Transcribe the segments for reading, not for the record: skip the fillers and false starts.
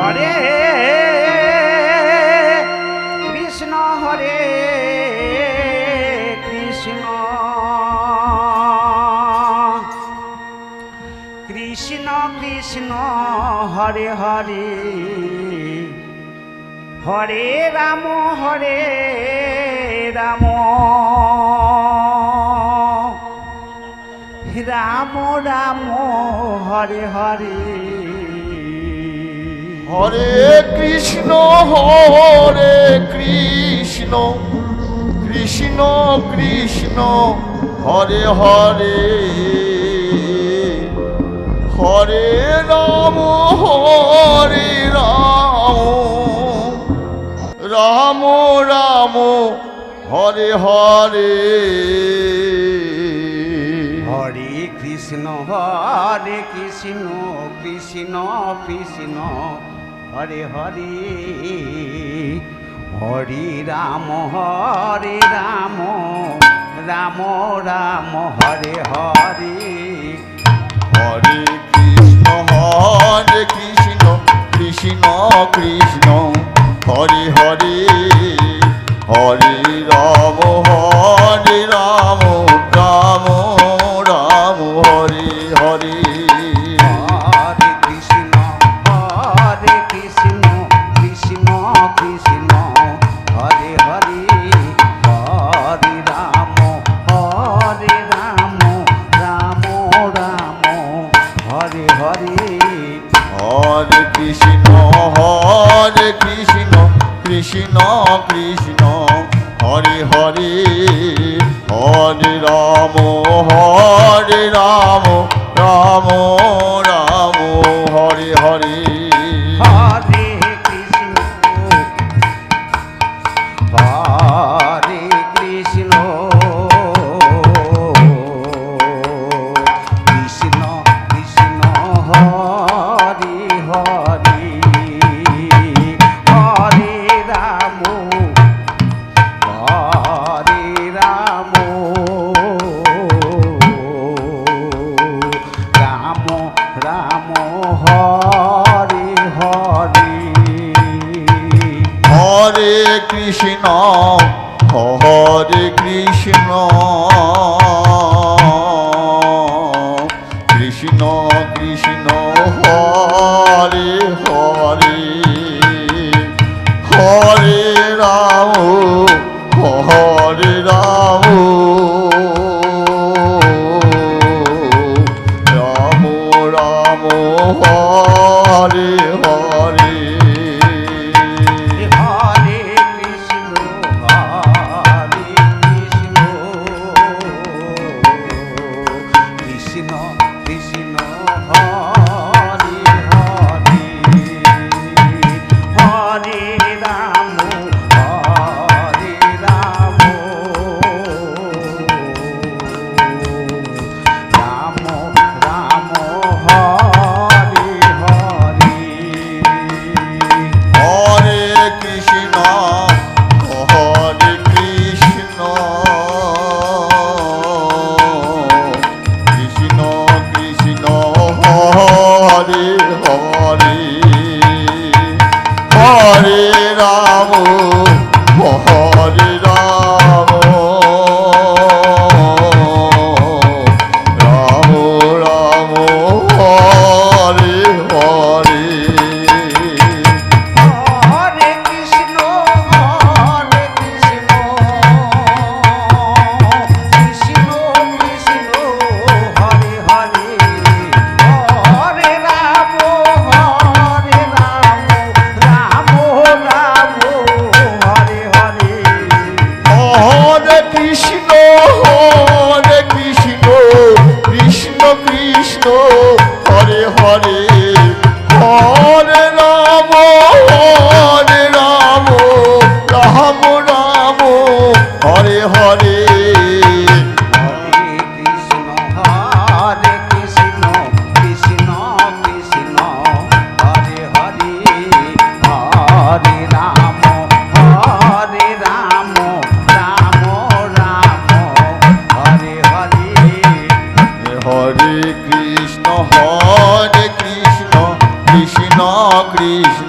Hare Krishna Hare Krishna Krishna Krishna Hare Hare Hare Ram Ram Ram Hare Hare Hare Krishna Krishna Krishna Hare Hare Hare Ram Ram Ram Hare Hare Hare Krishna Krishna Krishna Hare Hare Hare Ram Ram Ram Hare Hare Hare Krishna Krishna Krishna Hare Hare Hare Ram Ram Ram Hare Hare Hare Krishna Krishna Krishna Hare Hare Hare Ram Ram Ram Hare Hare Hare Krishna Krishna Krishna Hare Hare Hare Ram Ram Ram Hare Hare Hare Krishna Krishna Krishna Hare Hare Hare Ram Ram Ram Hare Hare Hare Krishna Krishna Krishna Hare Hare Hare Ram Ram Ram Hare Hare Hare Krishna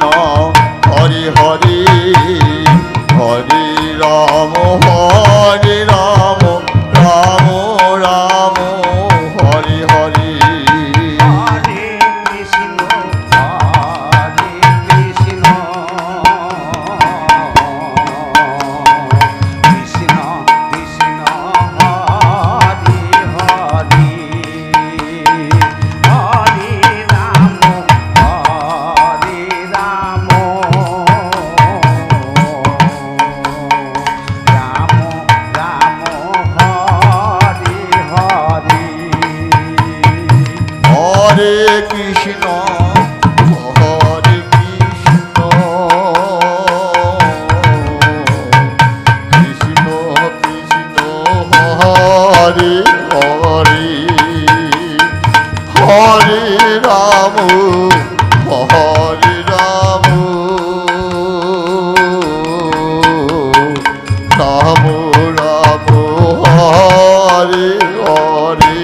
Krishna Hare Hare Hare Ram Ram Ram Hare Hare Hare Krishna Krishna Krishna Hare Hare Hare Ram Ram Ram Hare Hare Hare Krishna Hare Krishna Krishna Krishna Hare Hare Hare Ram Ram Ram Hare Hare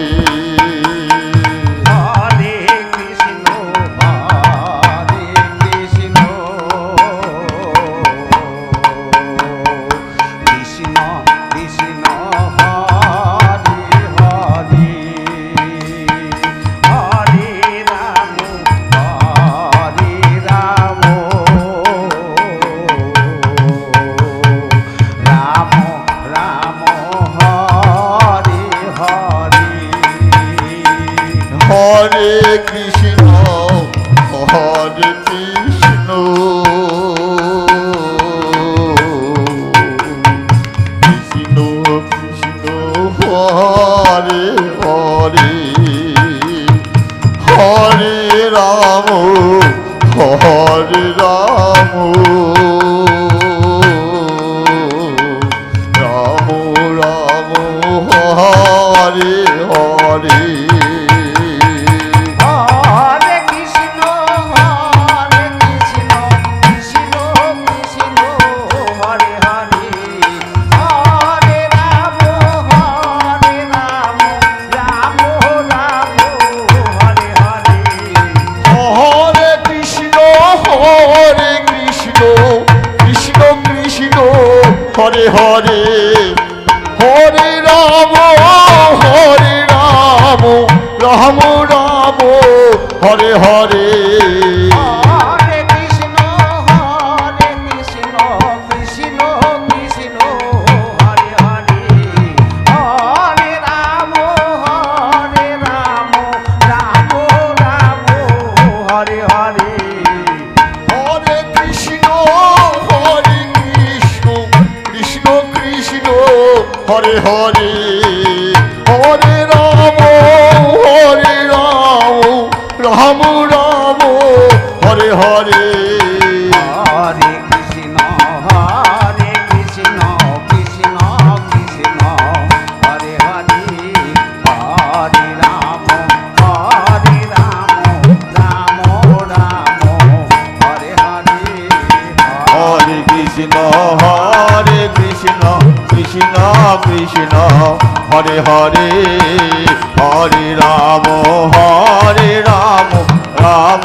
Hare Krishna Krishna Krishna Hare Hare Hare Ram Ram Ram Hare Hare Hare Krishna Hare Krishna Krishna Krishna Hare Hare Hare Ram Ram Ram Hare Hare Hare Krishna Krishna Krishna Hare Hare Hare Ram Ram Ram Hare Hare Hare Krishna Krishna Krishna Hare Hare Hare Ram Ram Ram Hare Hare Hare Krishna Krishna Krishna Hare Hare Hare Ram Ram Ram Hare Hare Hare Krishna Krishna Krishna Hare Hare Hare Ram Ram Ram Hare Hare Hare Krishna Krishna Krishna Hare Hare Hare Ram Ram Ram Hare Hare Hare Krishna Krishna Krishna Hare Hare Hare Ram Ram